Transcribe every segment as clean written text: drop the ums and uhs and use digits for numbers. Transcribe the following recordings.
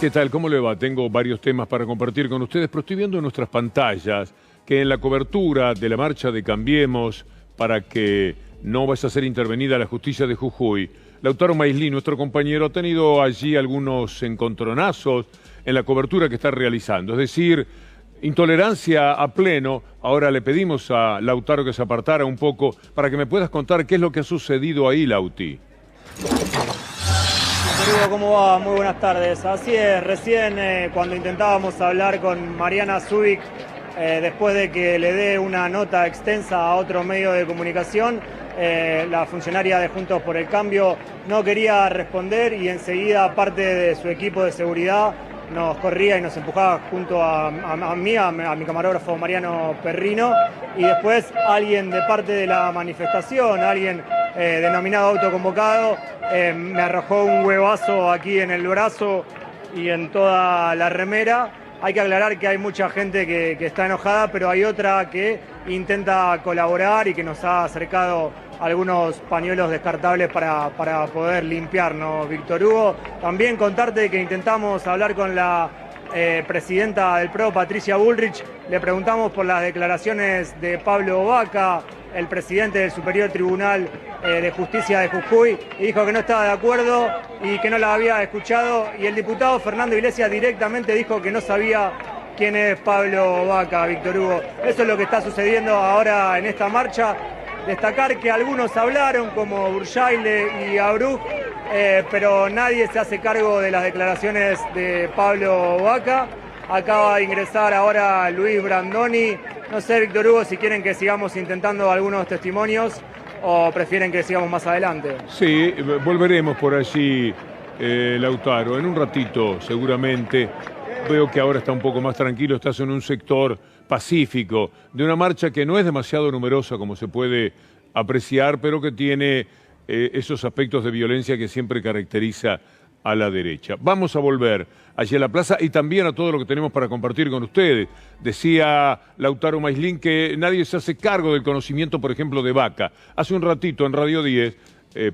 ¿Qué tal? ¿Cómo le va? Tengo varios temas para compartir con ustedes, pero estoy viendo en nuestras pantallas que en la cobertura de la marcha de Cambiemos, para que no vaya a ser intervenida la justicia de Jujuy, Lautaro Maislin, nuestro compañero, ha tenido allí algunos encontronazos en la cobertura que está realizando. Es decir, intolerancia a pleno. Ahora le pedimos a Lautaro que se apartara un poco para que me puedas contar qué es lo que ha sucedido ahí, Lauti. Hugo, ¿cómo va? Muy buenas tardes. Así es, recién cuando intentábamos hablar con Mariana Zubik, después de que le dé una nota extensa a otro medio de comunicación, la funcionaria de Juntos por el Cambio no quería responder y enseguida parte de su equipo de seguridad nos corría y nos empujaba junto a mí, a mi camarógrafo Mariano Perrino, y después alguien de parte de la manifestación, alguien denominado autoconvocado, me arrojó un huevazo aquí en el brazo y en toda la remera. Hay que aclarar que hay mucha gente que está enojada, pero hay otra que intenta colaborar y que nos ha acercado algunos pañuelos descartables para poder limpiarnos, Víctor Hugo. También contarte que intentamos hablar con la presidenta del PRO, Patricia Bullrich. Le preguntamos por las declaraciones de Pablo Vaca, el presidente del Superior Tribunal de Justicia de Jujuy, y dijo que no estaba de acuerdo y que no la había escuchado. Y el diputado Fernando Iglesias directamente dijo que no sabía quién es Pablo Vaca, Víctor Hugo. Eso es lo que está sucediendo ahora en esta marcha. Destacar que algunos hablaron, como Burjaile y Abruj, pero nadie se hace cargo de las declaraciones de Pablo Vaca. Acaba de ingresar ahora Luis Brandoni. No sé, Víctor Hugo, si quieren que sigamos intentando algunos testimonios o prefieren que sigamos más adelante. Sí, volveremos por allí, Lautaro, en un ratito seguramente. Veo que ahora está un poco más tranquilo, estás en un sector pacífico, de una marcha que no es demasiado numerosa como se puede apreciar, pero que tiene esos aspectos de violencia que siempre caracteriza a la derecha. Vamos a volver allí a la plaza y también a todo lo que tenemos para compartir con ustedes. Decía Lautaro Maislin que nadie se hace cargo del conocimiento, por ejemplo, de Vaca. Hace un ratito en Radio 10,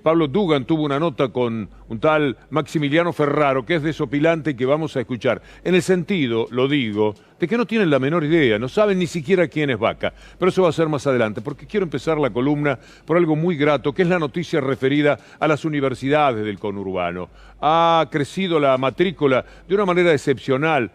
Pablo Dugan tuvo una nota con un tal Maximiliano Ferraro, que es desopilante y que vamos a escuchar. En el sentido, lo digo, de que no tienen la menor idea, no saben ni siquiera quién es Vaca. Pero eso va a ser más adelante, porque quiero empezar la columna por algo muy grato, que es la noticia referida a las universidades del conurbano. Ha crecido la matrícula de una manera excepcional,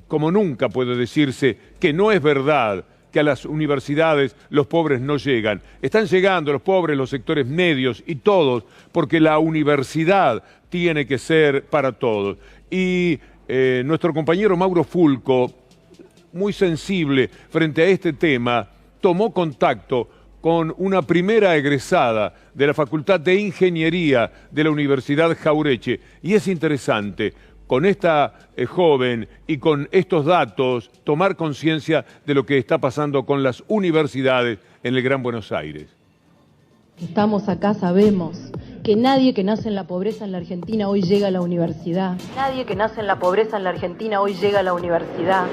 como nunca puede decirse que no es verdad que a las universidades los pobres no llegan. Están llegando los pobres, los sectores medios y todos, porque la universidad tiene que ser para todos. Y nuestro compañero Mauro Fulco, muy sensible frente a este tema, tomó contacto con una primera egresada de la Facultad de Ingeniería de la Universidad Jaureche. Y es interesante, con esta joven y con estos datos, tomar conciencia de lo que está pasando con las universidades en el Gran Buenos Aires. Estamos acá, sabemos que nadie que nace en la pobreza en la Argentina hoy llega a la universidad. Nadie que nace en la pobreza en la Argentina hoy llega a la universidad.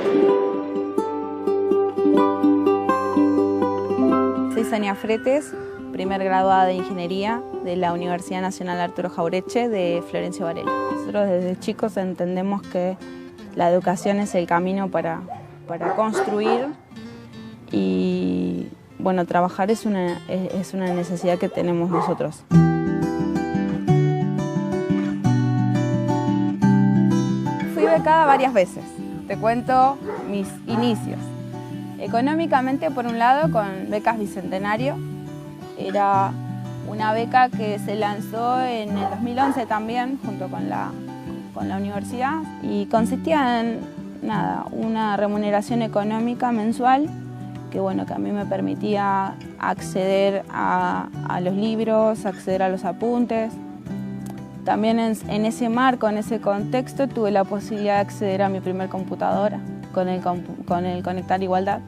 Soy Sonia Fretes, primer graduada de Ingeniería de la Universidad Nacional Arturo Jaureche de Florencio Varela. Nosotros desde chicos entendemos que la educación es el camino para construir y bueno, trabajar es una necesidad que tenemos nosotros. Fui becada varias veces, te cuento mis inicios. Económicamente, por un lado, con becas Bicentenario. Era una beca que se lanzó en el 2011 también, junto con la universidad, y consistía en una remuneración económica mensual que, bueno, que a mí me permitía acceder a los libros, acceder a los apuntes. También en ese marco, en ese contexto, tuve la posibilidad de acceder a mi primer computadora con el Conectar Igualdad.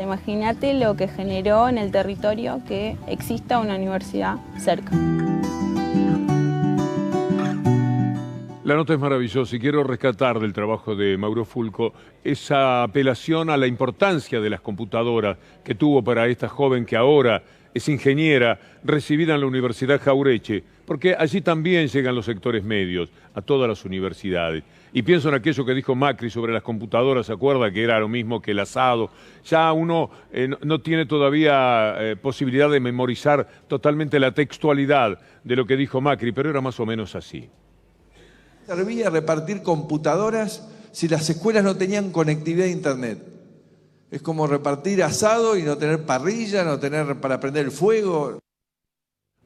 Imagínate lo que generó en el territorio que exista una universidad cerca. La nota es maravillosa y quiero rescatar del trabajo de Mauro Fulco esa apelación a la importancia de las computadoras que tuvo para esta joven que ahora es ingeniera recibida en la Universidad Jaureche, porque allí también llegan los sectores medios, a todas las universidades. Y pienso en aquello que dijo Macri sobre las computadoras, ¿se acuerda? Que era lo mismo que el asado. Ya uno no tiene todavía posibilidad de memorizar totalmente la textualidad de lo que dijo Macri, pero era más o menos así. Servía repartir computadoras si las escuelas no tenían conectividad a internet. Es como repartir asado y no tener parrilla, no tener para prender el fuego.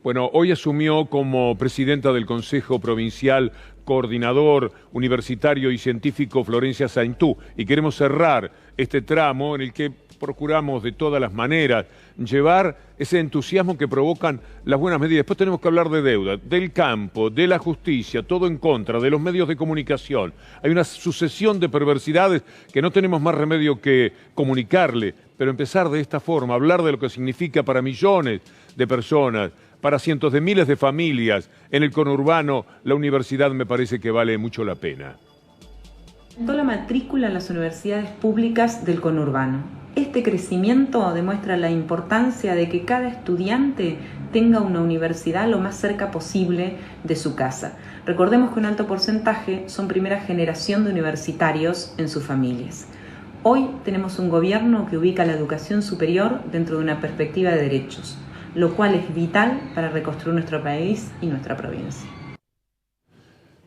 Bueno, hoy asumió como presidenta del Consejo Provincial, coordinador universitario y científico Florencia Saintú, y queremos cerrar este tramo en el que procuramos de todas las maneras llevar ese entusiasmo que provocan las buenas medidas. Después tenemos que hablar de deuda, del campo, de la justicia, todo en contra, de los medios de comunicación. Hay una sucesión de perversidades que no tenemos más remedio que comunicarle, pero empezar de esta forma, hablar de lo que significa para millones de personas, para cientos de miles de familias en el conurbano, la universidad me parece que vale mucho la pena. Aumentó la matrícula en las universidades públicas del conurbano. Este crecimiento demuestra la importancia de que cada estudiante tenga una universidad lo más cerca posible de su casa. Recordemos que un alto porcentaje son primera generación de universitarios en sus familias. Hoy tenemos un gobierno que ubica la educación superior dentro de una perspectiva de derechos, lo cual es vital para reconstruir nuestro país y nuestra provincia.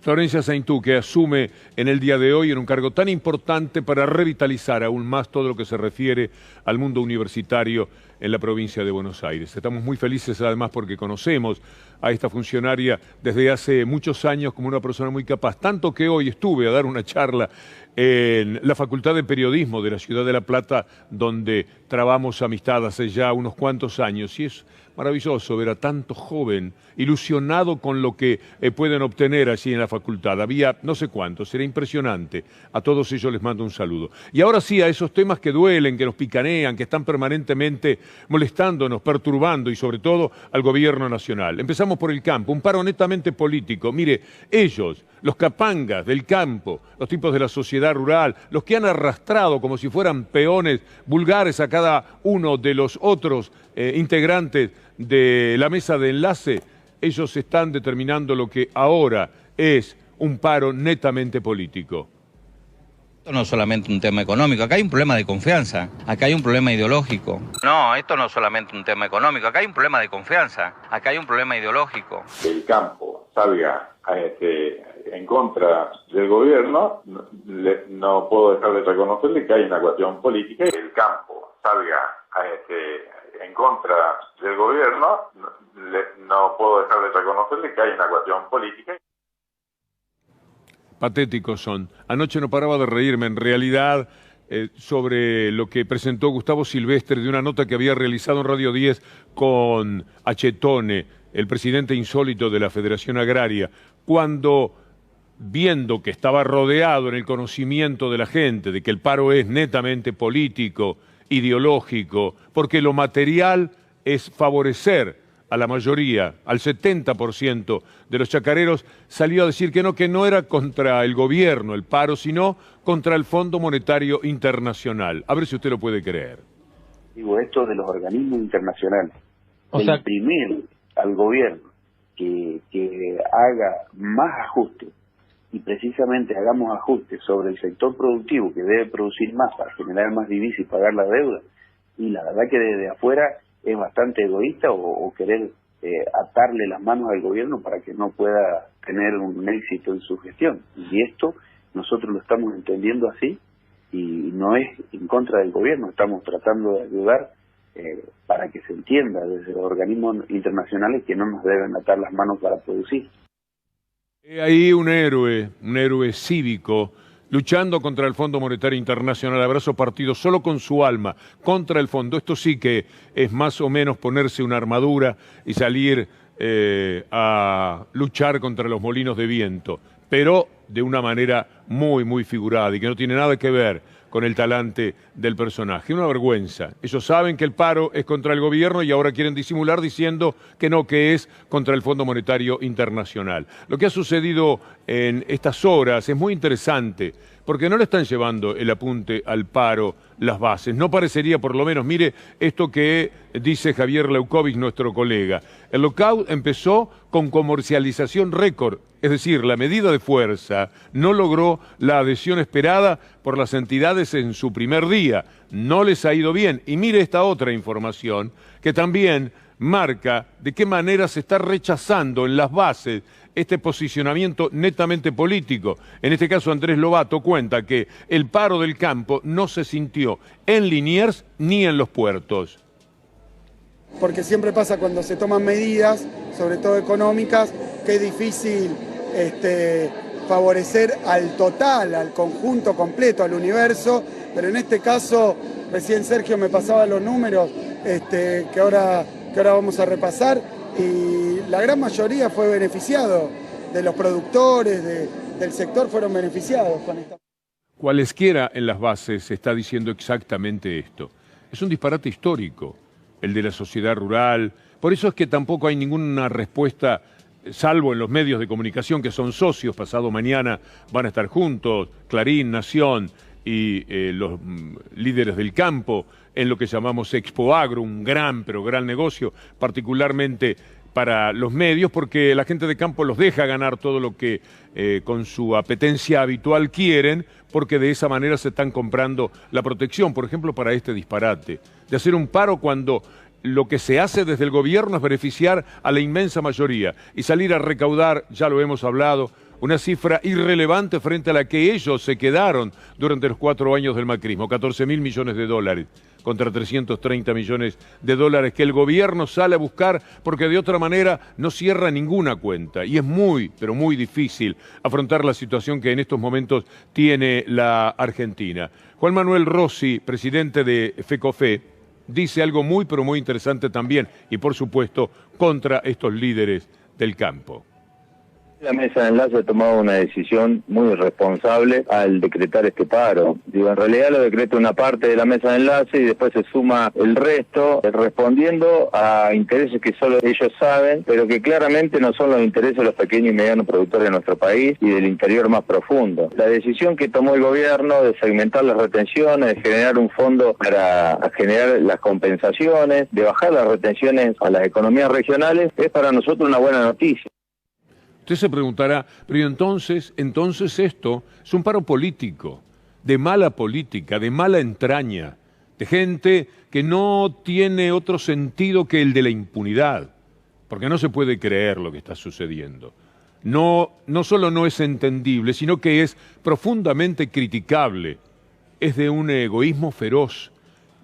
Florencia Saintú, que asume en el día de hoy en un cargo tan importante para revitalizar aún más todo lo que se refiere al mundo universitario en la provincia de Buenos Aires. Estamos muy felices además porque conocemos a esta funcionaria desde hace muchos años como una persona muy capaz, tanto que hoy estuve a dar una charla en la Facultad de Periodismo de la Ciudad de La Plata, donde trabamos amistad hace ya unos cuantos años, y es maravilloso ver a tanto joven ilusionado con lo que pueden obtener allí en la facultad. Había no sé cuántos, era impresionante. A todos ellos les mando un saludo. Y ahora sí, a esos temas que duelen, que nos picanean, que están permanentemente molestándonos, perturbando, y sobre todo al gobierno nacional. Empezamos por el campo, un paro netamente político. Mire, ellos, los capangas del campo, los tipos de la sociedad rural, los que han arrastrado como si fueran peones vulgares a cada uno de los otros integrantes de la mesa de enlace, ellos están determinando lo que ahora es un paro netamente político. Esto no es solamente un tema económico, acá hay un problema de confianza, acá hay un problema ideológico. No, esto no es solamente un tema económico, acá hay un problema de confianza, acá hay un problema ideológico. El campo salga en contra del gobierno, no puedo dejar de reconocerle que hay una cuestión política. El campo salga en contra del gobierno, no puedo dejar de reconocerle que hay una cuestión política. Patéticos son. Anoche no paraba de reírme, en realidad, sobre lo que presentó Gustavo Silvestre de una nota que había realizado en Radio 10 con Achetone, el presidente insólito de la Federación Agraria, cuando, viendo que estaba rodeado en el conocimiento de la gente, de que el paro es netamente político, ideológico, porque lo material es favorecer a la mayoría, al 70% de los chacareros, salió a decir que no era contra el gobierno el paro, sino contra el Fondo Monetario Internacional. A ver si usted lo puede creer. Digo, esto de los organismos internacionales, imprimir al gobierno que haga más ajustes, y precisamente hagamos ajustes sobre el sector productivo que debe producir más para generar más divisa y pagar la deuda, y la verdad que desde afuera es bastante egoísta o querer atarle las manos al gobierno para que no pueda tener un éxito en su gestión. Y esto nosotros lo estamos entendiendo así, y no es en contra del gobierno, estamos tratando de ayudar para que se entienda desde los organismos internacionales que no nos deben atar las manos para producir. Ahí un héroe cívico, luchando contra el Fondo Monetario Internacional, abrazo partido solo con su alma, contra el fondo. Esto sí que es más o menos ponerse una armadura y salir a luchar contra los molinos de viento, pero de una manera muy, muy figurada y que no tiene nada que ver con el talante del personaje. Una vergüenza. Ellos saben que el paro es contra el gobierno y ahora quieren disimular diciendo que no, que es contra el Fondo Monetario Internacional. Lo que ha sucedido en estas horas es muy interesante porque no le están llevando el apunte al paro las bases. No parecería, por lo menos, mire esto que dice Javier Leukovic, nuestro colega. El lockout empezó con comercialización récord, es decir, la medida de fuerza no logró la adhesión esperada por las entidades en su primer día. No les ha ido bien. Y mire esta otra información que también marca de qué manera se está rechazando en las bases este posicionamiento netamente político. En este caso, Andrés Lobato cuenta que el paro del campo no se sintió en Liniers ni en los puertos. Porque siempre pasa cuando se toman medidas, sobre todo económicas, que es difícil favorecer al total, al conjunto completo, al universo, pero en este caso, recién Sergio me pasaba los números que ahora vamos a repasar, y la gran mayoría fue beneficiado, de los productores, del sector fueron beneficiados con esta. Cualesquiera en las bases se está diciendo exactamente esto. Es un disparate histórico, el de la sociedad rural. Por eso es que tampoco hay ninguna respuesta, salvo en los medios de comunicación que son socios. Pasado mañana van a estar juntos, Clarín, Nación y los líderes del campo, en lo que llamamos Expo Agro, un gran, pero gran negocio, particularmente para los medios, porque la gente de campo los deja ganar todo lo que con su apetencia habitual quieren, porque de esa manera se están comprando la protección, por ejemplo, para este disparate, de hacer un paro cuando lo que se hace desde el gobierno es beneficiar a la inmensa mayoría y salir a recaudar, ya lo hemos hablado, una cifra irrelevante frente a la que ellos se quedaron durante los 4 años del macrismo, 14.000 millones de dólares contra 330 millones de dólares que el gobierno sale a buscar porque de otra manera no cierra ninguna cuenta. Y es muy, pero muy difícil afrontar la situación que en estos momentos tiene la Argentina. Juan Manuel Rossi, presidente de FECOFE, dice algo muy, pero muy interesante también, y por supuesto, contra estos líderes del campo. La mesa de enlace ha tomado una decisión muy irresponsable al decretar este paro. En realidad lo decreta una parte de la mesa de enlace y después se suma el resto, respondiendo a intereses que solo ellos saben, pero que claramente no son los intereses de los pequeños y medianos productores de nuestro país y del interior más profundo. La decisión que tomó el gobierno de segmentar las retenciones, de generar un fondo para generar las compensaciones, de bajar las retenciones a las economías regionales, es para nosotros una buena noticia. Usted se preguntará, pero entonces esto es un paro político, de mala política, de mala entraña, de gente que no tiene otro sentido que el de la impunidad, porque no se puede creer lo que está sucediendo. No solo no es entendible, sino que es profundamente criticable. Es de un egoísmo feroz.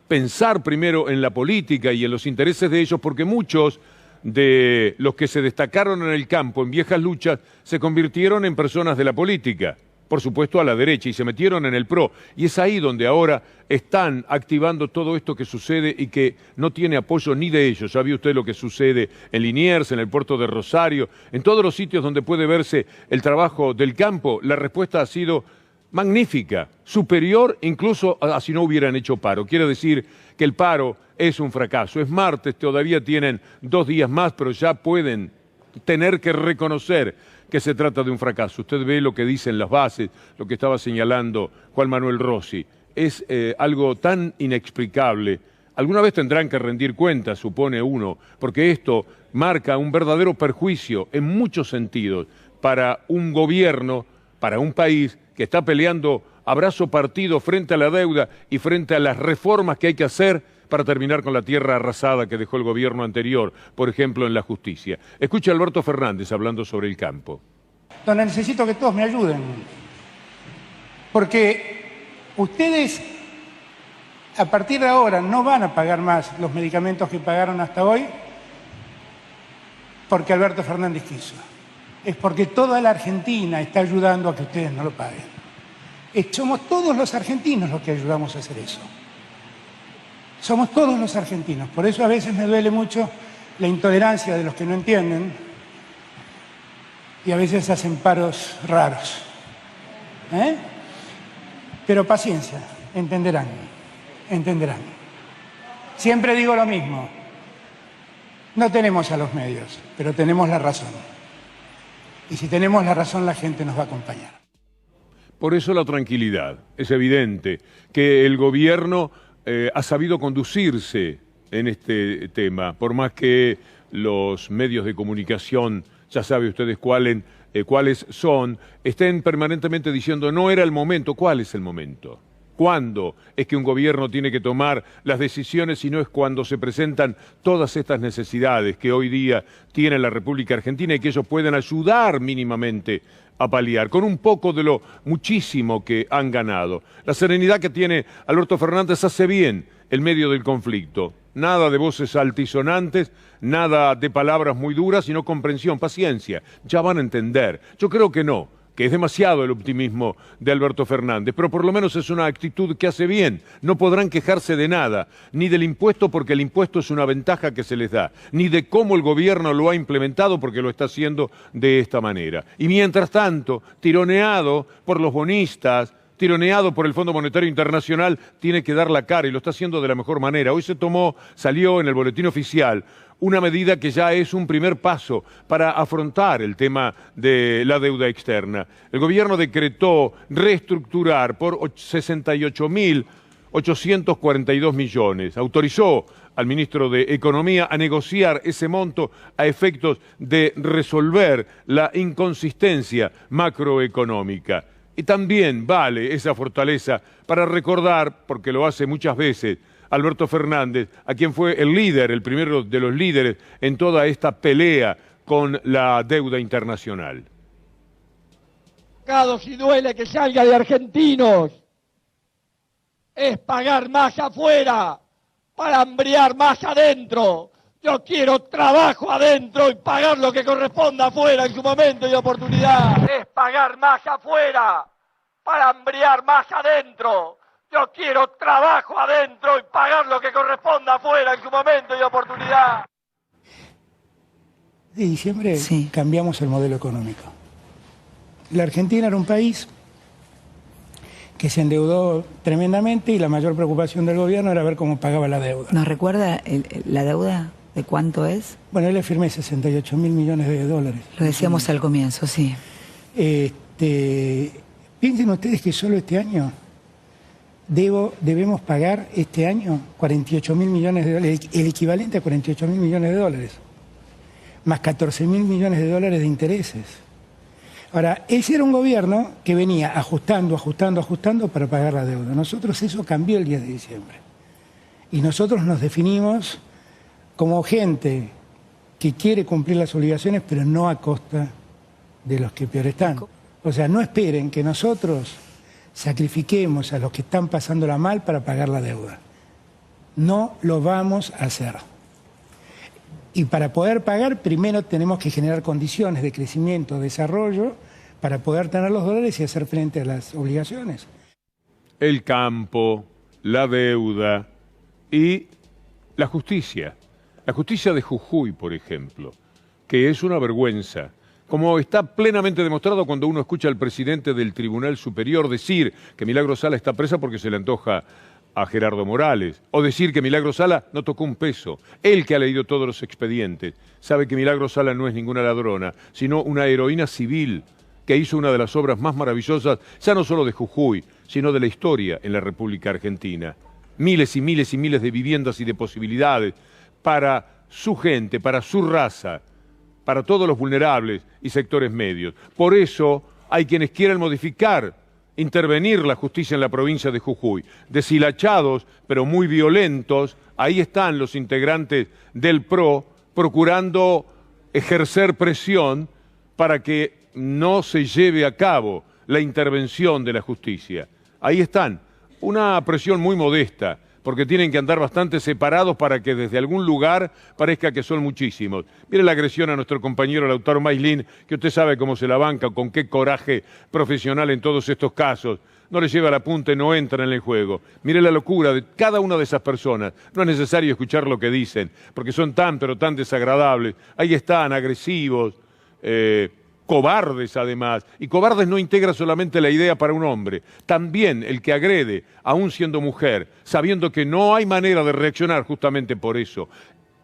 Pensar primero en la política y en los intereses de ellos, porque muchos de los que se destacaron en el campo, en viejas luchas, se convirtieron en personas de la política, por supuesto a la derecha, y se metieron en el PRO. Y es ahí donde ahora están activando todo esto que sucede y que no tiene apoyo ni de ellos. Ya vio usted lo que sucede en Liniers, en el puerto de Rosario, en todos los sitios donde puede verse el trabajo del campo. La respuesta ha sido magnífica, superior incluso a si no hubieran hecho paro. Quiere decir que el paro es un fracaso. Es martes, todavía tienen 2 días más, pero ya pueden tener que reconocer que se trata de un fracaso. Usted ve lo que dicen las bases, lo que estaba señalando Juan Manuel Rossi. Es algo tan inexplicable. Alguna vez tendrán que rendir cuentas, supone uno, porque esto marca un verdadero perjuicio en muchos sentidos para un gobierno, para un país que está peleando a brazo partido frente a la deuda y frente a las reformas que hay que hacer para terminar con la tierra arrasada que dejó el gobierno anterior, por ejemplo, en la justicia. Escuche a Alberto Fernández hablando sobre el campo. Donde necesito que todos me ayuden, porque ustedes a partir de ahora no van a pagar más los medicamentos que pagaron hasta hoy porque Alberto Fernández quiso. Es porque toda la Argentina está ayudando a que ustedes no lo paguen. Somos todos los argentinos los que ayudamos a hacer eso. Somos todos los argentinos. Por eso a veces me duele mucho la intolerancia de los que no entienden y a veces hacen paros raros. Pero paciencia, entenderán. Siempre digo lo mismo. No tenemos a los medios, pero tenemos la razón. Y si tenemos la razón, la gente nos va a acompañar. Por eso la tranquilidad. Es evidente que el gobierno ha sabido conducirse en este tema, por más que los medios de comunicación, ya saben ustedes cuáles son, estén permanentemente diciendo no era el momento. ¿Cuál es el momento? ¿Cuándo es que un gobierno tiene que tomar las decisiones si no es cuando se presentan todas estas necesidades que hoy día tiene la República Argentina y que ellos pueden ayudar mínimamente a paliar, con un poco de lo muchísimo que han ganado? La serenidad que tiene Alberto Fernández hace bien en medio del conflicto. Nada de voces altisonantes, nada de palabras muy duras, sino comprensión, paciencia. Ya van a entender. Yo creo que no, que es demasiado el optimismo de Alberto Fernández, pero por lo menos es una actitud que hace bien. No podrán quejarse de nada, ni del impuesto porque el impuesto es una ventaja que se les da, ni de cómo el gobierno lo ha implementado porque lo está haciendo de esta manera. Y mientras tanto, tironeado por los bonistas, tironeado por el Fondo Monetario Internacional, tiene que dar la cara y lo está haciendo de la mejor manera. Hoy salió en el boletín oficial una medida que ya es un primer paso para afrontar el tema de la deuda externa. El gobierno decretó reestructurar por 68.842 millones. Autorizó al ministro de Economía a negociar ese monto a efectos de resolver la inconsistencia macroeconómica. Y también vale esa fortaleza para recordar, porque lo hace muchas veces, Alberto Fernández, a quien fue el líder, el primero de los líderes en toda esta pelea con la deuda internacional. Si duele que salga de argentinos, es pagar más afuera para hambriar más adentro. Yo quiero trabajo adentro y pagar lo que corresponda afuera en su momento y oportunidad. Es pagar más afuera para hambriar más adentro. Yo quiero trabajo adentro y pagar lo que corresponda afuera en su momento y oportunidad. De diciembre cambiamos el modelo económico. La Argentina era un país que se endeudó tremendamente y la mayor preocupación del gobierno era ver cómo pagaba la deuda. ¿Nos recuerda la deuda? ¿De cuánto es? Bueno, yo le firmé 68.000 millones de dólares. Lo decíamos al comienzo, sí. Piensen ustedes que solo este año debemos pagar este año 48.000 millones de dólares, el equivalente a 48.000 millones de dólares, más 14.000 millones de dólares de intereses. Ahora, ese era un gobierno que venía ajustando para pagar la deuda. Nosotros eso cambió el 10 de diciembre. Y nosotros nos definimos como gente que quiere cumplir las obligaciones, pero no a costa de los que peor están. O sea, no esperen que nosotros sacrifiquemos a los que están pasándola mal para pagar la deuda. No lo vamos a hacer. Y para poder pagar, primero tenemos que generar condiciones de crecimiento, desarrollo, para poder tener los dólares y hacer frente a las obligaciones. El campo, la deuda y la justicia. La justicia de Jujuy, por ejemplo, que es una vergüenza, como está plenamente demostrado cuando uno escucha al presidente del Tribunal Superior decir que Milagro Sala está presa porque se le antoja a Gerardo Morales, o decir que Milagro Sala no tocó un peso. Él, que ha leído todos los expedientes, sabe que Milagro Sala no es ninguna ladrona, sino una heroína civil que hizo una de las obras más maravillosas, ya no solo de Jujuy, sino de la historia en la República Argentina. Miles y miles y miles de viviendas y de posibilidades para su gente, para su raza, para todos los vulnerables y sectores medios. Por eso hay quienes quieren modificar, intervenir la justicia en la provincia de Jujuy. Deshilachados, pero muy violentos, ahí están los integrantes del PRO procurando ejercer presión para que no se lleve a cabo la intervención de la justicia. Ahí están, una presión muy modesta, porque tienen que andar bastante separados para que desde algún lugar parezca que son muchísimos. Mire la agresión a nuestro compañero Lautaro Maislin, que usted sabe cómo se la banca, con qué coraje profesional en todos estos casos. No le lleva la punta y no entra en el juego. Mire la locura de cada una de esas personas. No es necesario escuchar lo que dicen, porque son tan, pero tan desagradables. Ahí están, agresivos, cobardes además, y cobardes no integra solamente la idea para un hombre, también el que agrede, aún siendo mujer, sabiendo que no hay manera de reaccionar justamente por eso,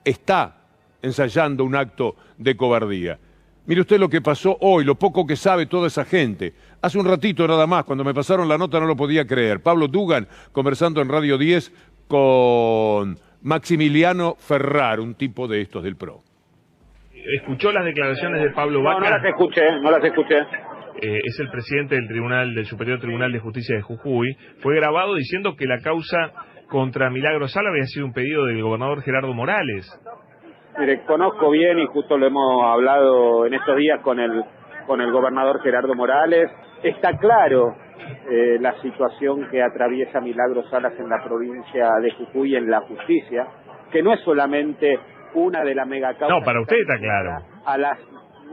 está ensayando un acto de cobardía. Mire usted lo que pasó hoy, lo poco que sabe toda esa gente. Hace un ratito nada más, cuando me pasaron la nota no lo podía creer. Pablo Dugan conversando en Radio 10 con Maximiliano Ferrar, un tipo de estos del PRO. ¿Escuchó las declaraciones de Pablo Vaca? No las escuché. Es el presidente del Superior Tribunal de Justicia de Jujuy. Fue grabado diciendo que la causa contra Milagro Sala había sido un pedido del gobernador Gerardo Morales. Mire, conozco bien y justo lo hemos hablado en estos días con el gobernador Gerardo Morales. Está claro la situación que atraviesa Milagro Salas en la provincia de Jujuy en la justicia, que no es solamente una de las megacausas. No, para usted está claro. A las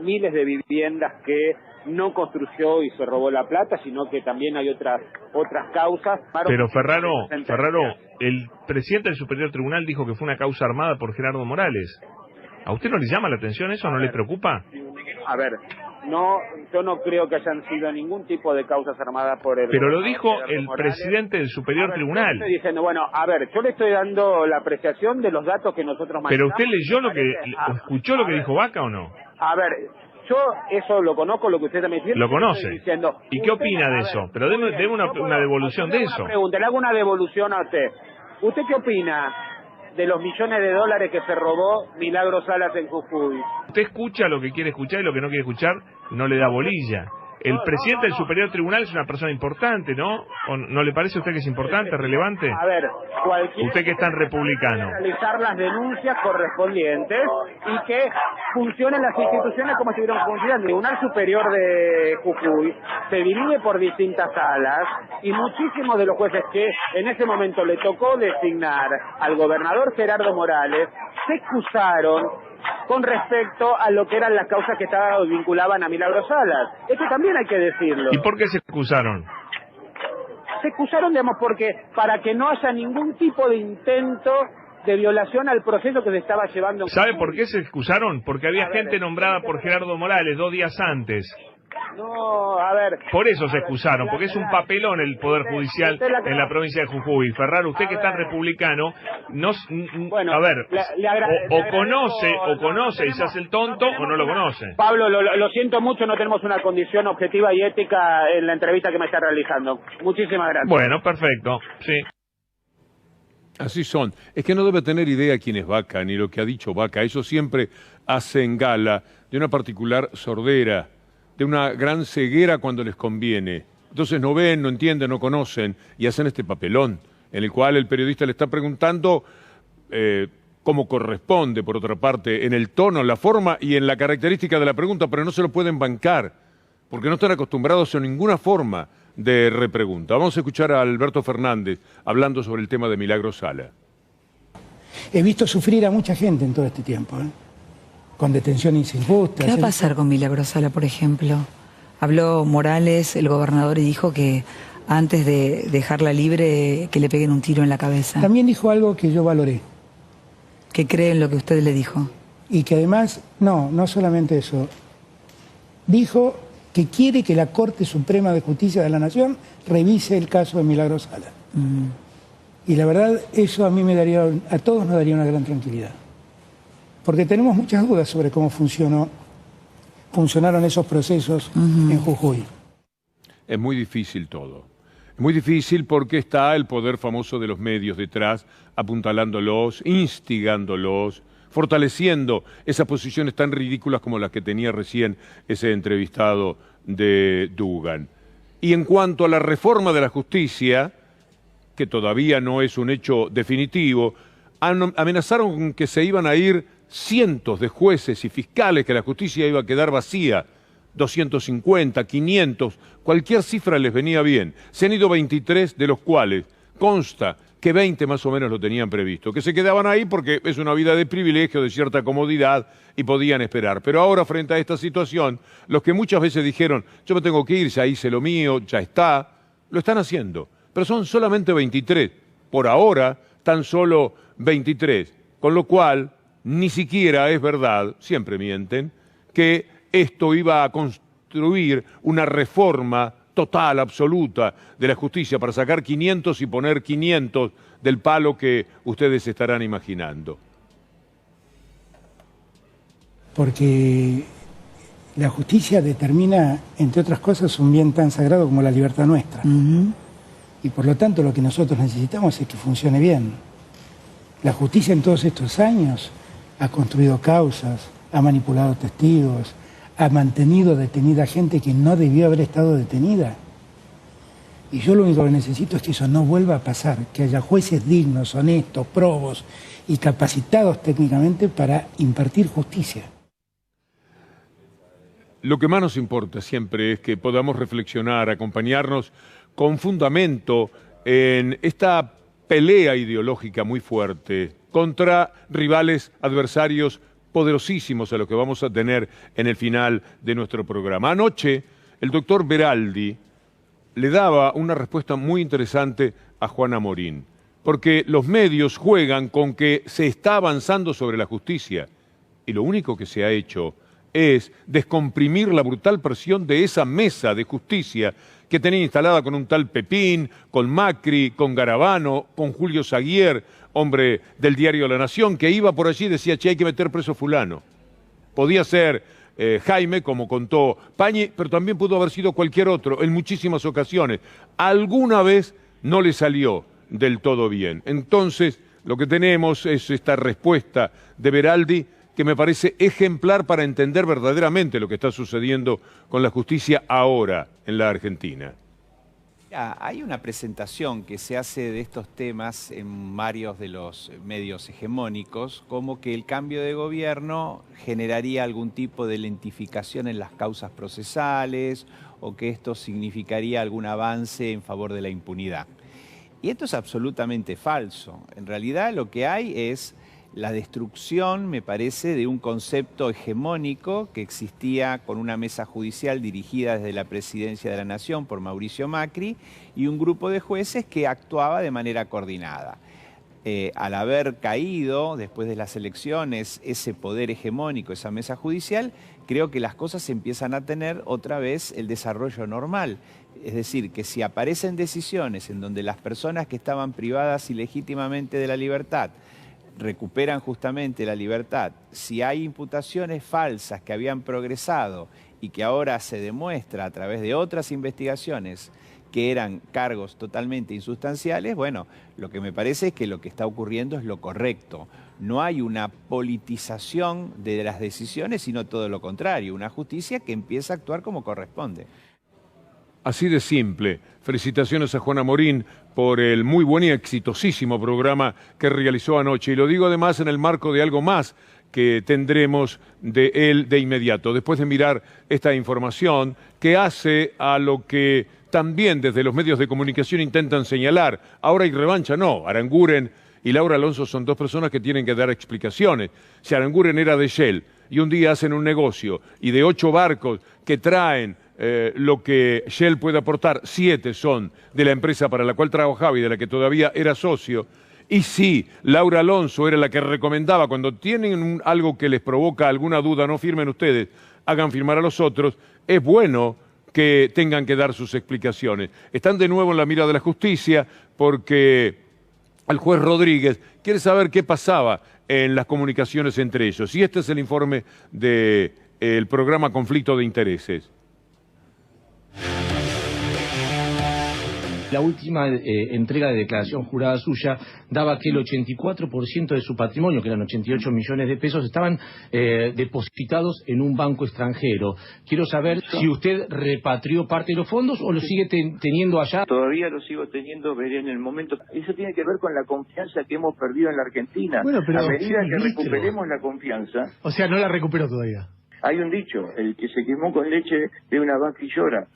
miles de viviendas que no construyó y se robó la plata, sino que también hay otras causas. Pero Ferraro, el presidente del Superior Tribunal dijo que fue una causa armada por Gerardo Morales. ¿A usted no le llama la atención eso? ¿No le preocupa? A ver, yo no creo que hayan sido ningún tipo de causas armadas por el... Pero lo dijo el presidente del Superior Tribunal. Yo estoy diciendo, yo le estoy dando la apreciación de los datos que nosotros manejamos. ¿Pero usted leyó escuchó lo que dijo Vaca o no? A ver, yo eso lo conozco, lo que usted está diciendo. Lo conoce. ¿Y qué opina de eso? Pero deme una devolución de eso. Le hago una devolución a usted. ¿Usted qué opina de los millones de dólares que se robó Milagro Salas en Jujuy? Usted escucha lo que quiere escuchar y lo que no quiere escuchar no le da bolilla. El presidente del Superior Tribunal es una persona importante, ¿no? ¿O no le parece a usted que es importante, relevante? A ver, usted que es tan republicano. Realizar las denuncias correspondientes y que funcionen las instituciones como si hubieran funcionado. El Tribunal Superior de Jujuy se divide por distintas salas y muchísimos de los jueces que en ese momento le tocó designar al gobernador Gerardo Morales se excusaron con respecto a lo que eran las causas que vinculaban a Milagro Salas. Esto también hay que decirlo. ¿Y por qué se excusaron? Se excusaron, porque para que no haya ningún tipo de intento de violación al proceso que se estaba llevando. ¿Sabe por qué se excusaron? Porque había gente nombrada por Gerardo Morales 2 días antes. No, a ver. Por eso se excusaron, porque es un papelón el Poder Judicial en la provincia de Jujuy. Ferraro, usted que es tan republicano, o conoce y se hace el tonto o no lo conoce. Pablo, lo siento mucho, no tenemos una condición objetiva y ética en la entrevista que me está realizando. Muchísimas gracias. Bueno, perfecto, sí. Así son. Es que no debe tener idea quién es Vaca, ni lo que ha dicho Vaca. Ellos siempre hacen gala de una particular sordera, de una gran ceguera cuando les conviene. Entonces no ven, no entienden, no conocen y hacen este papelón en el cual el periodista le está preguntando cómo corresponde, por otra parte, en el tono, en la forma y en la característica de la pregunta, pero no se lo pueden bancar porque no están acostumbrados a ninguna forma de repregunta. Vamos a escuchar a Alberto Fernández hablando sobre el tema de Milagro Sala. He visto sufrir a mucha gente en todo este tiempo, con detenciones injustas. ¿Qué va a pasar con Milagro Sala, por ejemplo? Habló Morales, el gobernador, y dijo que antes de dejarla libre, que le peguen un tiro en la cabeza. También dijo algo que yo valoré. ¿Que cree en lo que usted le dijo? Y que además, no solamente eso, dijo que quiere que la Corte Suprema de Justicia de la Nación revise el caso de Milagro Sala. Y la verdad, eso a mí a todos nos daría una gran tranquilidad. Porque tenemos muchas dudas sobre cómo funcionaron esos procesos en Jujuy. Es muy difícil todo. Es muy difícil porque está el poder famoso de los medios detrás, apuntalándolos, instigándolos, fortaleciendo esas posiciones tan ridículas como las que tenía recién ese entrevistado de Dugan. Y en cuanto a la reforma de la justicia, que todavía no es un hecho definitivo, amenazaron con que se iban a ir cientos de jueces y fiscales, que la justicia iba a quedar vacía, 250, 500, cualquier cifra les venía bien. Se han ido 23, de los cuales consta que 20 más o menos lo tenían previsto, que se quedaban ahí porque es una vida de privilegio, de cierta comodidad y podían esperar. Pero ahora, frente a esta situación, los que muchas veces dijeron, yo me tengo que ir, ya hice lo mío, ya está, lo están haciendo. Pero son solamente 23, por ahora tan solo 23, con lo cual ni siquiera es verdad, siempre mienten, que esto iba a construir una reforma total, absoluta de la justicia para sacar 500 y poner 500 del palo que ustedes estarán imaginando. Porque La justicia determina, entre otras cosas, un bien tan sagrado como la libertad nuestra. Y por lo tanto lo que nosotros necesitamos es que funcione bien. La justicia en todos estos años ha construido causas, ha manipulado testigos, ha mantenido detenida gente que no debió haber estado detenida. Y yo lo único que necesito es que eso no vuelva a pasar, que haya jueces dignos, honestos, probos y capacitados técnicamente para impartir justicia. Lo que más nos importa siempre es que podamos reflexionar, acompañarnos con fundamento en esta pelea ideológica muy fuerte contra rivales, adversarios poderosísimos a los que vamos a tener en el final de nuestro programa. Anoche, el doctor Beraldi le daba una respuesta muy interesante a Juana Morín, porque los medios juegan con que se está avanzando sobre la justicia y lo único que se ha hecho es descomprimir la brutal presión de esa mesa de justicia que tenía instalada con un tal Pepín, con Macri, con Garabano, con Julio Saguier, hombre del diario La Nación, que iba por allí y decía, che, hay que meter preso fulano. Podía ser Jaime, como contó Pañi, pero también pudo haber sido cualquier otro en muchísimas ocasiones. Alguna vez no le salió del todo bien. Entonces, lo que tenemos es esta respuesta de Beraldi, que me parece ejemplar para entender verdaderamente lo que está sucediendo con la justicia ahora en la Argentina. Hay una presentación que se hace de estos temas en varios de los medios hegemónicos, como que el cambio de gobierno generaría algún tipo de lentificación en las causas procesales o que esto significaría algún avance en favor de la impunidad. Y esto es absolutamente falso. En realidad lo que hay es la destrucción, me parece, de un concepto hegemónico que existía con una mesa judicial dirigida desde la Presidencia de la Nación por Mauricio Macri y un grupo de jueces que actuaba de manera coordinada. Al haber caído, después de las elecciones, ese poder hegemónico, esa mesa judicial, creo que las cosas empiezan a tener otra vez el desarrollo normal. Es decir, que si aparecen decisiones en donde las personas que estaban privadas ilegítimamente de la libertad recuperan justamente la libertad, si hay imputaciones falsas que habían progresado y que ahora se demuestra a través de otras investigaciones que eran cargos totalmente insustanciales, bueno, lo que me parece es que lo que está ocurriendo es lo correcto. No hay una politización de las decisiones, sino todo lo contrario, una justicia que empieza a actuar como corresponde. Así de simple. Felicitaciones a Juana Morín por el muy buen y exitosísimo programa que realizó anoche. Y lo digo además en el marco de algo más que tendremos de él de inmediato, después de mirar esta información que hace a lo que también desde los medios de comunicación intentan señalar. Ahora hay revancha, no. Aranguren y Laura Alonso son dos personas que tienen que dar explicaciones. Si Aranguren era de Shell y un día hacen un negocio y de 8 barcos que traen lo que Shell puede aportar, 7 son de la empresa para la cual trabajaba y de la que todavía era socio. Y sí, Laura Alonso era la que recomendaba, cuando tienen algo que les provoca alguna duda, no firmen ustedes, hagan firmar a los otros, es bueno que tengan que dar sus explicaciones. Están de nuevo en la mira de la justicia porque el juez Rodríguez quiere saber qué pasaba en las comunicaciones entre ellos. Y este es el informe del programa Conflicto de Intereses. La última entrega de declaración jurada suya daba que el 84% de su patrimonio, que eran 88 millones de pesos, estaban depositados en un banco extranjero. Quiero saber si usted repatrió parte de los fondos o lo sigue teniendo allá. Todavía lo sigo teniendo, veré en el momento. Eso tiene que ver con la confianza que hemos perdido en la Argentina. Bueno, pero a medida que recuperemos la confianza... O sea, no la recuperó todavía. Hay un dicho, el que se quemó con leche de una vaca y llora.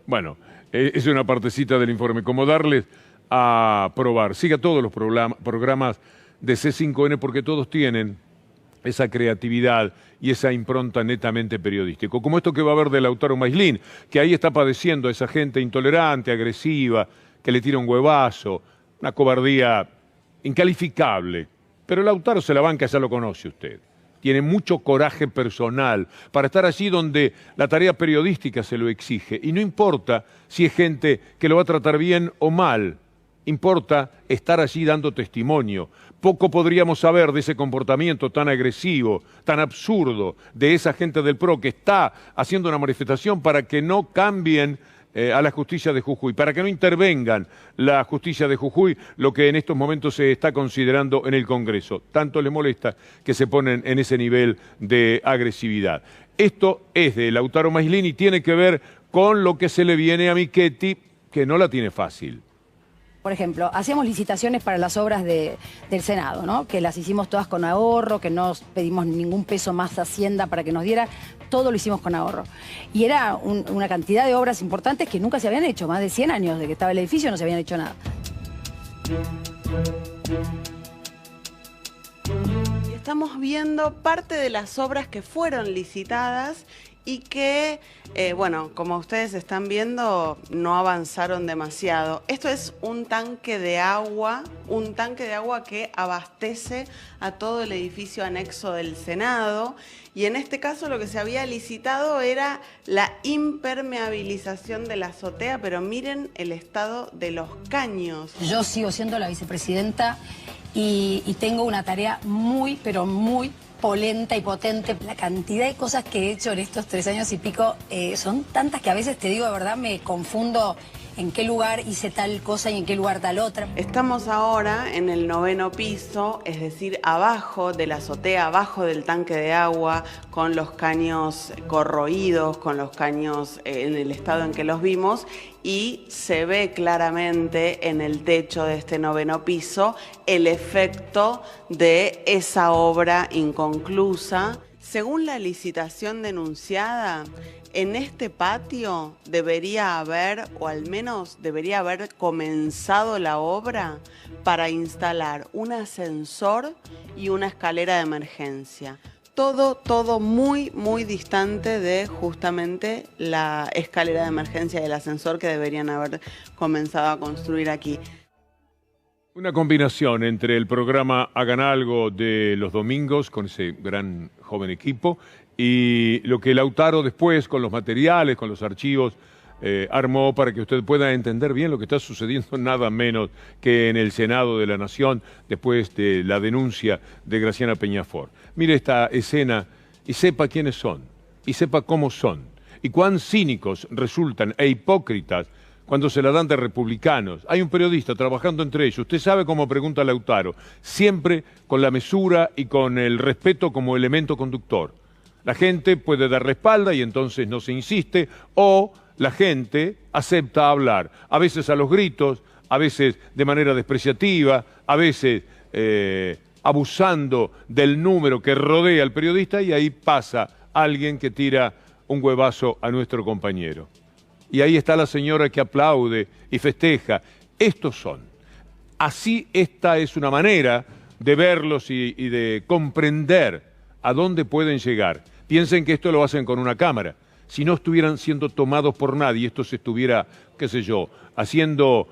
Bueno, es una partecita del informe, como darles a probar. Siga todos los programas de C5N porque todos tienen esa creatividad y esa impronta netamente periodística. Como esto que va a haber de Lautaro Maislin, que ahí está padeciendo a esa gente intolerante, agresiva, que le tira un huevazo, una cobardía incalificable. Pero Lautaro se la banca, ya lo conoce usted. Tiene mucho coraje personal para estar allí donde la tarea periodística se lo exige. Y no importa si es gente que lo va a tratar bien o mal, Importa estar allí dando testimonio. Poco podríamos saber de ese comportamiento tan agresivo, tan absurdo, de esa gente del PRO que está haciendo una manifestación para que no cambien a la justicia de Jujuy, para que no intervengan la justicia de Jujuy, lo que en estos momentos se está considerando en el Congreso. Tanto les molesta que se ponen en ese nivel de agresividad. Esto es de Lautaro Maislin y tiene que ver con lo que se le viene a Michetti, que no la tiene fácil. Por ejemplo, hacíamos licitaciones para las obras del Senado, ¿no? Que las hicimos todas con ahorro, que no pedimos ningún peso más a Hacienda para que nos diera, todo lo hicimos con ahorro. Y era una cantidad de obras importantes que nunca se habían hecho, más de 100 años de que estaba el edificio no se habían hecho nada. Estamos viendo parte de las obras que fueron licitadas y que, bueno, como ustedes están viendo, no avanzaron demasiado. Esto es un tanque de agua que abastece a todo el edificio anexo del Senado. Y en este caso lo que se había licitado era la impermeabilización de la azotea, pero miren el estado de los caños. Yo sigo siendo la vicepresidenta y tengo una tarea muy, pero muy polenta y potente. La cantidad de cosas que he hecho en estos 3 años y pico son tantas que a veces, te digo de verdad, me confundo en qué lugar hice tal cosa y en qué lugar tal otra. Estamos ahora en el 9º piso, es decir, abajo de la azotea, abajo del tanque de agua, con los caños corroídos, con los caños en el estado en que los vimos, y se ve claramente en el techo de este 9º piso el efecto de esa obra inconclusa. Según la licitación denunciada, en este patio debería haber, o al menos debería haber comenzado la obra para instalar un ascensor y una escalera de emergencia. Todo muy, muy distante de justamente la escalera de emergencia y el ascensor que deberían haber comenzado a construir aquí. Una combinación entre el programa Hagan Algo de los domingos, con ese gran joven equipo, y lo que Lautaro después, con los materiales, con los archivos, armó para que usted pueda entender bien lo que está sucediendo, nada menos que en el Senado de la Nación, después de la denuncia de Graciana Peñafort. Mire esta escena y sepa quiénes son, y sepa cómo son, y cuán cínicos resultan e hipócritas cuando se la dan de republicanos. Hay un periodista trabajando entre ellos, usted sabe cómo pregunta Lautaro, siempre con la mesura y con el respeto como elemento conductor. La gente puede dar la espalda y entonces no se insiste, o la gente acepta hablar, a veces a los gritos, a veces de manera despreciativa, a veces abusando del número que rodea al periodista, y ahí pasa alguien que tira un huevazo a nuestro compañero. Y ahí está la señora que aplaude y festeja. Estos son. Así esta es una manera de verlos y de comprender a dónde pueden llegar. Piensen que esto lo hacen con una cámara. Si no estuvieran siendo tomados por nadie, esto se estuviera, qué sé yo, haciendo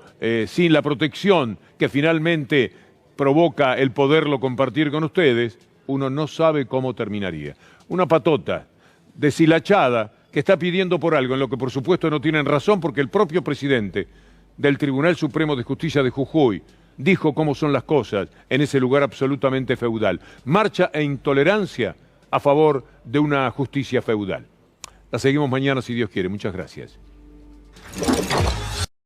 sin la protección que finalmente provoca el poderlo compartir con ustedes, uno no sabe cómo terminaría. Una patota deshilachada que está pidiendo por algo en lo que por supuesto no tienen razón, porque el propio presidente del Tribunal Supremo de Justicia de Jujuy dijo cómo son las cosas en ese lugar absolutamente feudal. Marcha e intolerancia a favor de una justicia feudal. La seguimos mañana si Dios quiere. Muchas gracias.